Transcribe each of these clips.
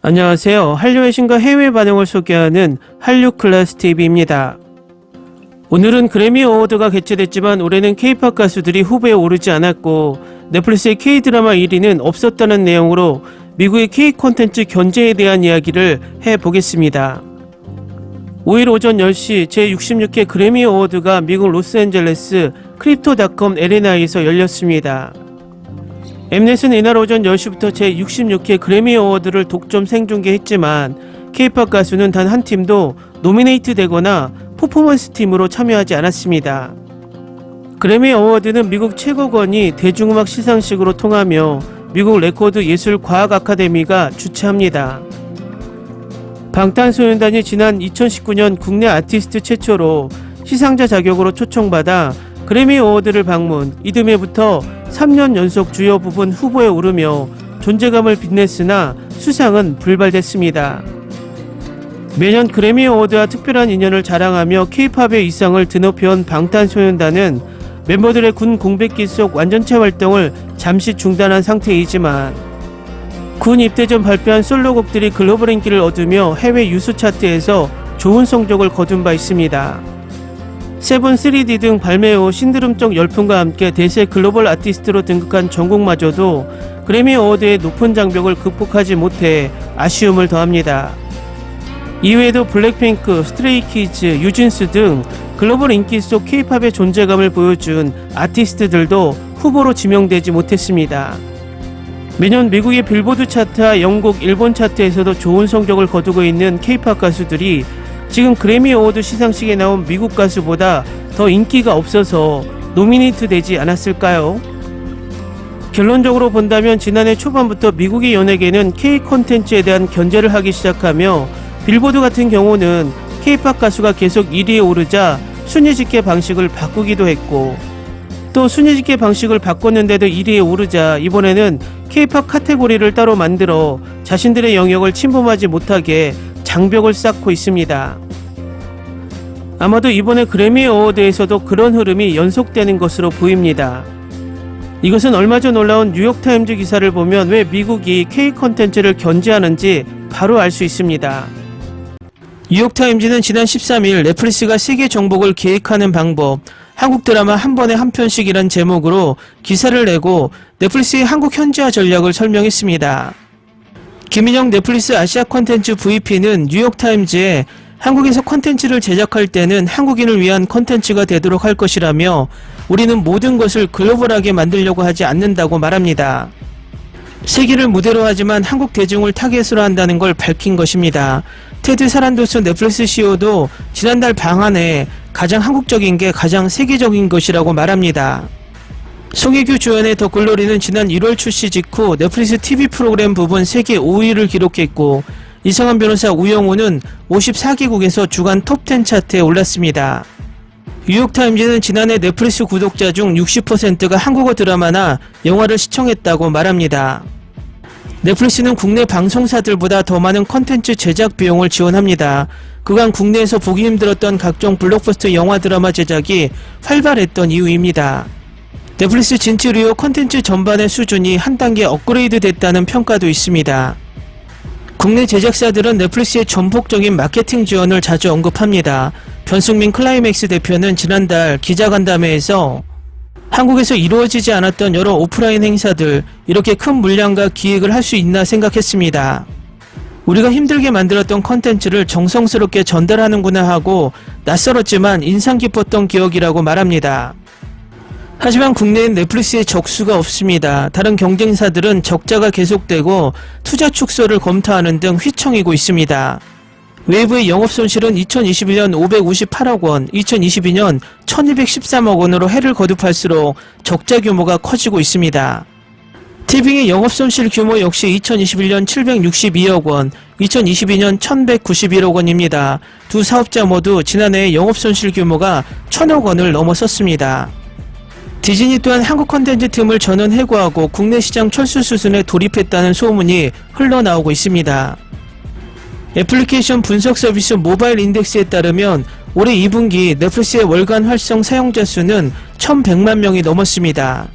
안녕하세요. 한류의 신과 해외 반응을 소개하는 한류클래스TV입니다. 오늘은 그래미 어워드가 개최됐지만 올해는 K-POP 가수들이 후보에 오르지 않았고 넷플릭스의 K-드라마 1위는 없었다는 내용으로 미국의 K-콘텐츠 견제에 대한 이야기를 해보겠습니다. 5일 오전 10시 제66회 그래미 어워드가 미국 로스앤젤레스 크립토닷컴 에레나에서 열렸습니다. 엠넷은 이날 오전 10시부터 제66회 그래미 어워드를 독점 생중계했지만 K-POP 가수는 단 한 팀도 노미네이트 되거나 퍼포먼스 팀으로 참여하지 않았습니다. 그래미 어워드는 미국 최고권위 대중음악 시상식으로 통하며 미국 레코드 예술 과학 아카데미가 주최합니다. 방탄소년단이 지난 2019년 국내 아티스트 최초로 시상자 자격으로 초청받아 그래미 어워드를 방문, 이듬해부터 3년 연속 주요 부분 후보에 오르며 존재감을 빛냈으나 수상은 불발됐습니다. 매년 그래미 어워드와 특별한 인연을 자랑하며 K-팝의 이상을 드높여온 방탄소년단은 멤버들의 군 공백기 속 완전체 활동을 잠시 중단한 상태이지만 군 입대 전 발표한 솔로곡들이 글로벌 인기를 얻으며 해외 유수 차트에서 좋은 성적을 거둔 바 있습니다. 세븐 3D 등 발매 후 신드롬적 열풍과 함께 대세 글로벌 아티스트로 등극한 정국마저도 그래미 어워드의 높은 장벽을 극복하지 못해 아쉬움을 더합니다. 이외에도 블랙핑크, 스트레이키즈, 유진스 등 글로벌 인기 속 K-팝의 존재감을 보여준 아티스트들도 후보로 지명되지 못했습니다. 매년 미국의 빌보드 차트와 영국, 일본 차트에서도 좋은 성적을 거두고 있는 K-팝 가수들이 지금 그래미 어워드 시상식에 나온 미국 가수보다 더 인기가 없어서 노미네이트 되지 않았을까요? 결론적으로 본다면 지난해 초반부터 미국의 연예계는 K-콘텐츠에 대한 견제를 하기 시작하며 빌보드 같은 경우는 K-팝 가수가 계속 1위에 오르자 순위 집계 방식을 바꾸기도 했고 또 순위 집계 방식을 바꿨는데도 1위에 오르자 이번에는 K-팝 카테고리를 따로 만들어 자신들의 영역을 침범하지 못하게 장벽을 쌓고 있습니다. 아마도 이번에 그래미 어워드에서도 그런 흐름이 연속되는 것으로 보입니다. 이것은 얼마 전 올라온 뉴욕타임즈 기사를 보면 왜 미국이 K-콘텐츠를 견제하는지 바로 알 수 있습니다. 뉴욕타임즈는 지난 13일 넷플릭스가 세계 정복을 계획하는 방법, 한국 드라마 한 번에 한 편씩이란 제목으로 기사를 내고 넷플릭스의 한국 현지화 전략을 설명했습니다. 김인영 넷플릭스 아시아 콘텐츠 VP는 뉴욕타임즈에 한국에서 콘텐츠를 제작할 때는 한국인을 위한 콘텐츠가 되도록 할 것이라며 우리는 모든 것을 글로벌하게 만들려고 하지 않는다고 말합니다. 세계를 무대로 하지만 한국 대중을 타겟으로 한다는 걸 밝힌 것입니다. 테드 사란도스 넷플릭스 CEO도 지난달 방안에 가장 한국적인 게 가장 세계적인 것이라고 말합니다. 송혜교 주연의 더 글로리는 지난 1월 출시 직후 넷플릭스 TV 프로그램 부분 세계 5위를 기록했고 이성한 변호사 우영우는 54개국에서 주간 톱10 차트에 올랐습니다. 뉴욕타임즈는 지난해 넷플릭스 구독자 중 60%가 한국어 드라마나 영화를 시청했다고 말합니다. 넷플릭스는 국내 방송사들보다 더 많은 컨텐츠 제작 비용을 지원합니다. 그간 국내에서 보기 힘들었던 각종 블록버스터 영화 드라마 제작이 활발했던 이유입니다. 넷플릭스 진출 이후 컨텐츠 전반의 수준이 한 단계 업그레이드 됐다는 평가도 있습니다. 국내 제작사들은 넷플릭스의 전폭적인 마케팅 지원을 자주 언급합니다. 변승민 클라이맥스 대표는 지난달 기자간담회에서 한국에서 이루어지지 않았던 여러 오프라인 행사들, 이렇게 큰 물량과 기획을 할 수 있나 생각했습니다. 우리가 힘들게 만들었던 컨텐츠를 정성스럽게 전달하는구나 하고 낯설었지만 인상 깊었던 기억이라고 말합니다. 하지만 국내엔 넷플릭스의 적수가 없습니다. 다른 경쟁사들은 적자가 계속되고 투자 축소를 검토하는 등 휘청이고 있습니다. 웨이브의 영업손실은 2021년 558억 원, 2022년 1213억 원으로 해를 거듭할수록 적자 규모가 커지고 있습니다. 티빙의 영업손실 규모 역시 2021년 762억 원, 2022년 1191억 원입니다. 두 사업자 모두 지난해 영업손실 규모가 1000억 원을 넘어섰습니다. 디즈니 또한 한국 콘텐츠 틈을 전원 해고하고 국내 시장 철수 수순에 돌입했다는 소문이 흘러나오고 있습니다. 애플리케이션 분석 서비스 모바일 인덱스에 따르면 올해 2분기 넷플릭스의 월간 활성 사용자 수는 1100만 명이 넘었습니다.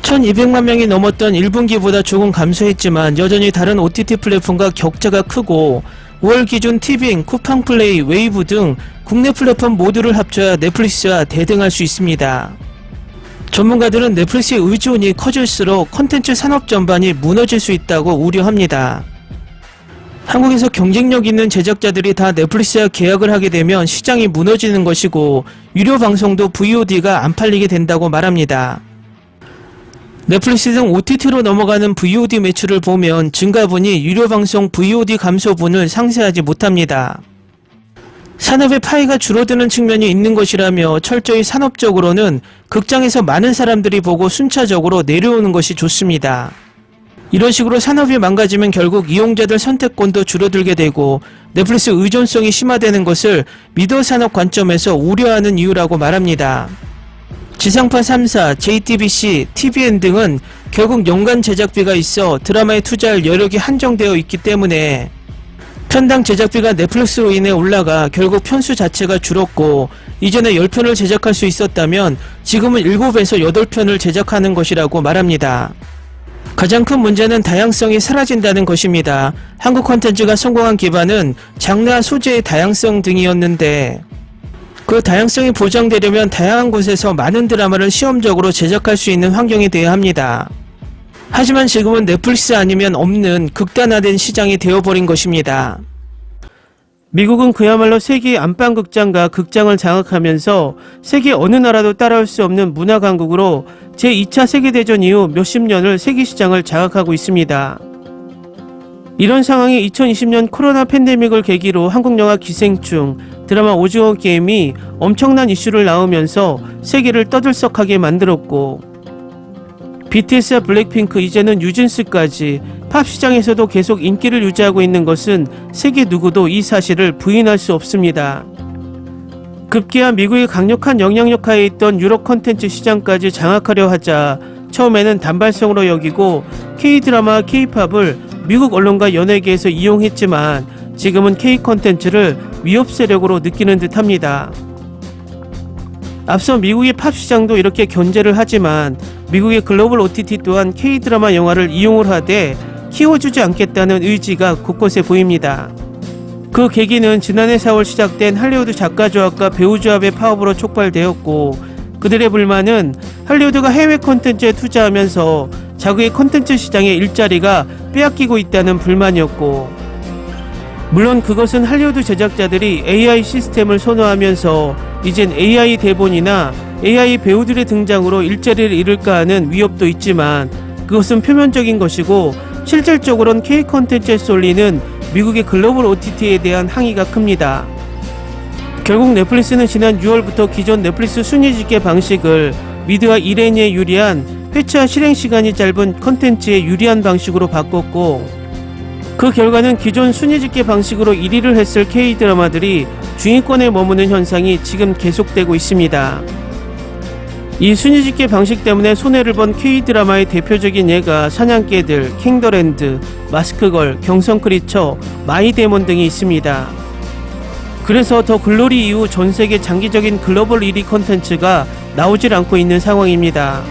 1200만 명이 넘었던 1분기보다 조금 감소했지만 여전히 다른 OTT 플랫폼과 격차가 크고 5월 기준 티빙, 쿠팡플레이, 웨이브 등 국내 플랫폼 모두를 합쳐야 넷플릭스와 대등할 수 있습니다. 전문가들은 넷플릭스의 의존이 커질수록 콘텐츠 산업 전반이 무너질 수 있다고 우려합니다. 한국에서 경쟁력 있는 제작자들이 다 넷플릭스와 계약을 하게 되면 시장이 무너지는 것이고 유료 방송도 VOD가 안 팔리게 된다고 말합니다. 넷플릭스 등 OTT로 넘어가는 VOD 매출을 보면 증가분이 유료 방송 VOD 감소분을 상쇄하지 못합니다. 산업의 파이가 줄어드는 측면이 있는 것이라며 철저히 산업적으로는 극장에서 많은 사람들이 보고 순차적으로 내려오는 것이 좋습니다. 이런 식으로 산업이 망가지면 결국 이용자들 선택권도 줄어들게 되고 넷플릭스 의존성이 심화되는 것을 미디어 산업 관점에서 우려하는 이유라고 말합니다. 지상파 3사, JTBC, TVN 등은 결국 연간 제작비가 있어 드라마에 투자할 여력이 한정되어 있기 때문에 편당 제작비가 넷플릭스로 인해 올라가 결국 편수 자체가 줄었고 이전에 10편을 제작할 수 있었다면 지금은 7에서 8편을 제작하는 것이라고 말합니다. 가장 큰 문제는 다양성이 사라진다는 것입니다. 한국 콘텐츠가 성공한 기반은 장르와 소재의 다양성 등이었는데 그 다양성이 보장되려면 다양한 곳에서 많은 드라마를 시험적으로 제작할 수 있는 환경이 되어야 합니다. 하지만 지금은 넷플릭스 아니면 없는 극단화된 시장이 되어버린 것입니다. 미국은 그야말로 세계 안방극장과 극장을 장악하면서 세계 어느 나라도 따라올 수 없는 문화 강국으로 제2차 세계대전 이후 몇십 년을 세계 시장을 장악하고 있습니다. 이런 상황이 2020년 코로나 팬데믹을 계기로 한국 영화 기생충, 드라마 오징어 게임이 엄청난 이슈를 낳으면서 세계를 떠들썩하게 만들었고 BTS와 블랙핑크, 이제는 뉴진스까지 팝 시장에서도 계속 인기를 유지하고 있는 것은 세계 누구도 이 사실을 부인할 수 없습니다. 급기야 미국의 강력한 영향력 하에 있던 유럽 콘텐츠 시장까지 장악하려 하자 처음에는 단발성으로 여기고 K-드라마와 K-팝을 미국 언론과 연예계에서 이용했지만 지금은 K-콘텐츠를 위협 세력으로 느끼는 듯합니다. 앞서 미국의 팝 시장도 이렇게 견제를 하지만 미국의 글로벌 OTT 또한 K-드라마 영화를 이용을 하되 키워주지 않겠다는 의지가 곳곳에 보입니다. 그 계기는 지난해 4월 시작된 할리우드 작가조합과 배우조합의 파업으로 촉발되었고 그들의 불만은 할리우드가 해외 콘텐츠에 투자하면서 자국의 콘텐츠 시장의 일자리가 빼앗기고 있다는 불만이었고 물론 그것은 할리우드 제작자들이 AI 시스템을 선호하면서 이젠 AI 대본이나 AI 배우들의 등장으로 일자리를 잃을까 하는 위협도 있지만 그것은 표면적인 것이고 실질적으로는 K 콘텐츠에 쏠리는 미국의 글로벌 OTT에 대한 항의가 큽니다. 결국 넷플릭스는 지난 6월부터 기존 넷플릭스 순위집계 방식을 미드와 일행에 유리한 회차 실행 시간이 짧은 콘텐츠에 유리한 방식으로 바꿨고 그 결과는 기존 순위집계 방식으로 1위를 했을 K-드라마들이 중위권에 머무는 현상이 지금 계속되고 있습니다. 이 순위집계 방식 때문에 손해를 본 K-드라마의 대표적인 예가 사냥개들, 킹더랜드, 마스크걸, 경성크리처, 마이데몬 등이 있습니다. 그래서 더 글로리 이후 전세계 장기적인 글로벌 1위 콘텐츠가 나오질 않고 있는 상황입니다.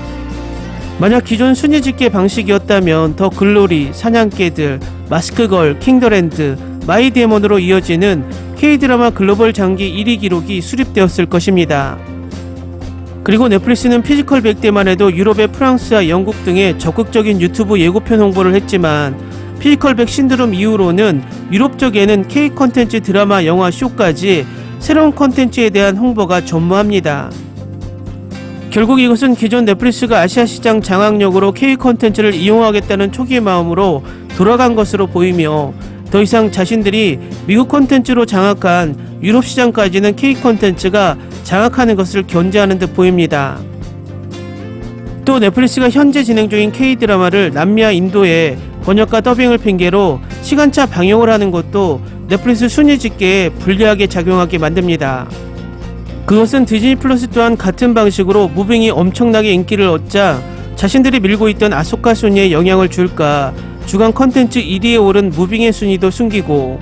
만약 기존 순위집계 방식이었다면 더 글로리, 사냥개들, 마스크걸, 킹더랜드, 마이데몬으로 이어지는 K-드라마 글로벌 장기 1위 기록이 수립되었을 것입니다. 그리고 넷플릭스는 피지컬 100대만 해도 유럽의 프랑스와 영국 등에 적극적인 유튜브 예고편 홍보를 했지만 피지컬 100 신드롬 이후로는 유럽 쪽에는 K 콘텐츠 드라마, 영화, 쇼까지 새로운 콘텐츠에 대한 홍보가 전무합니다. 결국 이것은 기존 넷플릭스가 아시아 시장 장악력으로 K 콘텐츠를 이용하겠다는 초기의 마음으로 돌아간 것으로 보이며 더 이상 자신들이 미국 콘텐츠로 장악한 유럽 시장까지는 K 콘텐츠가 장악하는 것을 견제하는 듯 보입니다. 또 넷플릭스가 현재 진행 중인 K-드라마를 남미와 인도에 번역과 더빙을 핑계로 시간차 방영을 하는 것도 넷플릭스 순위 집계에 불리하게 작용하게 만듭니다. 그것은 디즈니 플러스 또한 같은 방식으로 무빙이 엄청나게 인기를 얻자 자신들이 밀고 있던 아소카 순위에 영향을 줄까 주간 컨텐츠 1위에 오른 무빙의 순위도 숨기고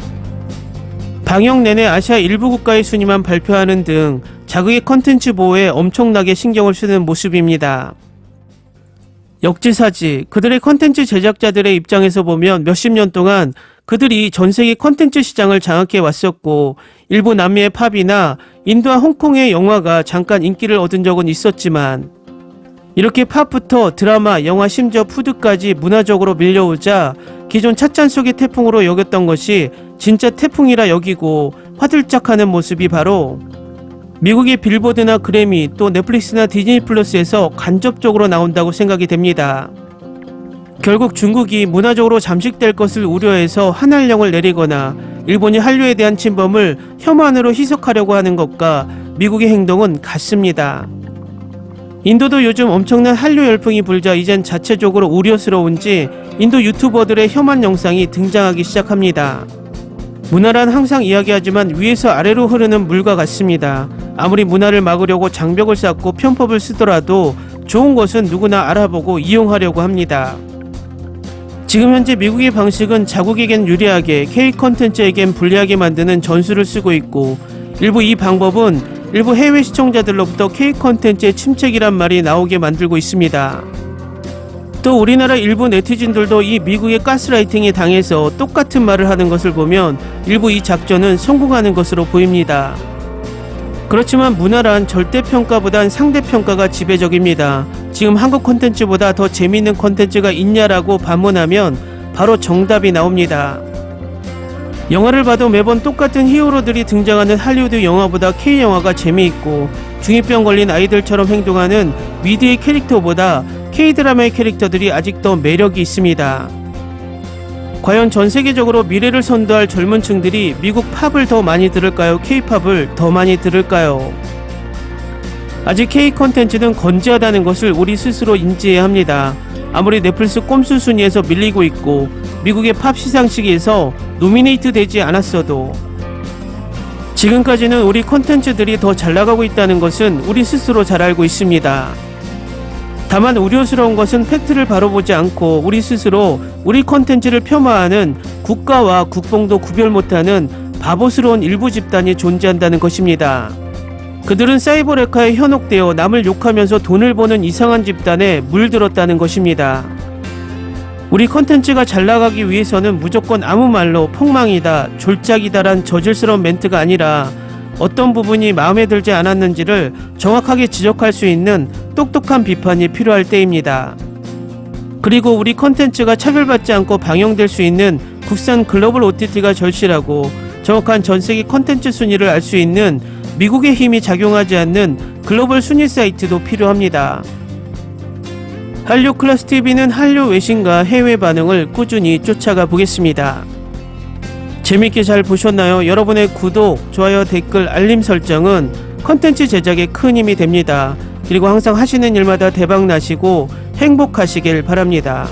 방영 내내 아시아 일부 국가의 순위만 발표하는 등 자국의 컨텐츠 보호에 엄청나게 신경을 쓰는 모습입니다. 역지사지. 그들의 컨텐츠 제작자들의 입장에서 보면 몇십 년 동안 그들이 전 세계 컨텐츠 시장을 장악해 왔었고, 일부 남미의 팝이나 인도와 홍콩의 영화가 잠깐 인기를 얻은 적은 있었지만, 이렇게 팝부터 드라마, 영화, 심지어 푸드까지 문화적으로 밀려오자 기존 찻잔 속의 태풍으로 여겼던 것이 진짜 태풍이라 여기고 화들짝하는 모습이 바로 미국의 빌보드나 그래미, 또 넷플릭스나 디즈니 플러스에서 간접적으로 나온다고 생각이 됩니다. 결국 중국이 문화적으로 잠식될 것을 우려해서 한한령을 내리거나 일본이 한류에 대한 침범을 혐한으로 희석하려고 하는 것과 미국의 행동은 같습니다. 인도도 요즘 엄청난 한류 열풍이 불자 이젠 자체적으로 우려스러운지 인도 유튜버들의 혐한 영상이 등장하기 시작합니다. 문화란 항상 이야기하지만 위에서 아래로 흐르는 물과 같습니다. 아무리 문화를 막으려고 장벽을 쌓고 편법을 쓰더라도 좋은 것은 누구나 알아보고 이용하려고 합니다. 지금 현재 미국의 방식은 자국에겐 유리하게 K 컨텐츠에겐 불리하게 만드는 전술을 쓰고 있고, 일부 이 방법은 일부 해외 시청자들로부터 K 컨텐츠의 침체기란 말이 나오게 만들고 있습니다. 또 우리나라 일부 네티즌들도 이 미국의 가스라이팅에 당해서 똑같은 말을 하는 것을 보면 일부 이 작전은 성공하는 것으로 보입니다. 그렇지만 문화란 절대평가보단 상대평가가 지배적입니다. 지금 한국 콘텐츠보다 더 재미있는 콘텐츠가 있냐라고 반문하면 바로 정답이 나옵니다. 영화를 봐도 매번 똑같은 히어로들이 등장하는 할리우드 영화보다 K영화가 재미있고, 중2병 걸린 아이들처럼 행동하는 미드의 캐릭터보다 K드라마의 캐릭터들이 아직 더 매력이 있습니다. 과연 전 세계적으로 미래를 선도할 젊은 층들이 미국 팝을 더 많이 들을까요? K팝을 더 많이 들을까요? 아직 K 컨텐츠는 건재하다는 것을 우리 스스로 인지해야 합니다. 아무리 넷플릭스 꼼수 순위에서 밀리고 있고 미국의 팝 시상식에서 노미네이트 되지 않았어도 지금까지는 우리 컨텐츠들이 더 잘 나가고 있다는 것은 우리 스스로 잘 알고 있습니다. 다만 우려스러운 것은 팩트를 바로 보지 않고 우리 스스로 우리 컨텐츠를 폄하하는 국가와 국뽕도 구별 못하는 바보스러운 일부 집단이 존재한다는 것입니다. 그들은 사이버 레카에 현혹되어 남을 욕하면서 돈을 버는 이상한 집단에 물들었다는 것입니다. 우리 컨텐츠가 잘 나가기 위해서는 무조건 아무 말로 폭망이다, 졸작이다란 저질스러운 멘트가 아니라 어떤 부분이 마음에 들지 않았는지를 정확하게 지적할 수 있는 똑똑한 비판이 필요할 때입니다. 그리고 우리 컨텐츠가 차별받지 않고 방영될 수 있는 국산 글로벌 OTT가 절실하고, 정확한 전세계 컨텐츠 순위를 알 수 있는 미국의 힘이 작용하지 않는 글로벌 순위 사이트도 필요합니다. 한류 클래스TV는 한류 외신과 해외 반응을 꾸준히 쫓아가 보겠습니다. 재밌게 잘 보셨나요? 여러분의 구독, 좋아요, 댓글, 알림 설정은 컨텐츠 제작에 큰 힘이 됩니다. 그리고 항상 하시는 일마다 대박 나시고 행복하시길 바랍니다.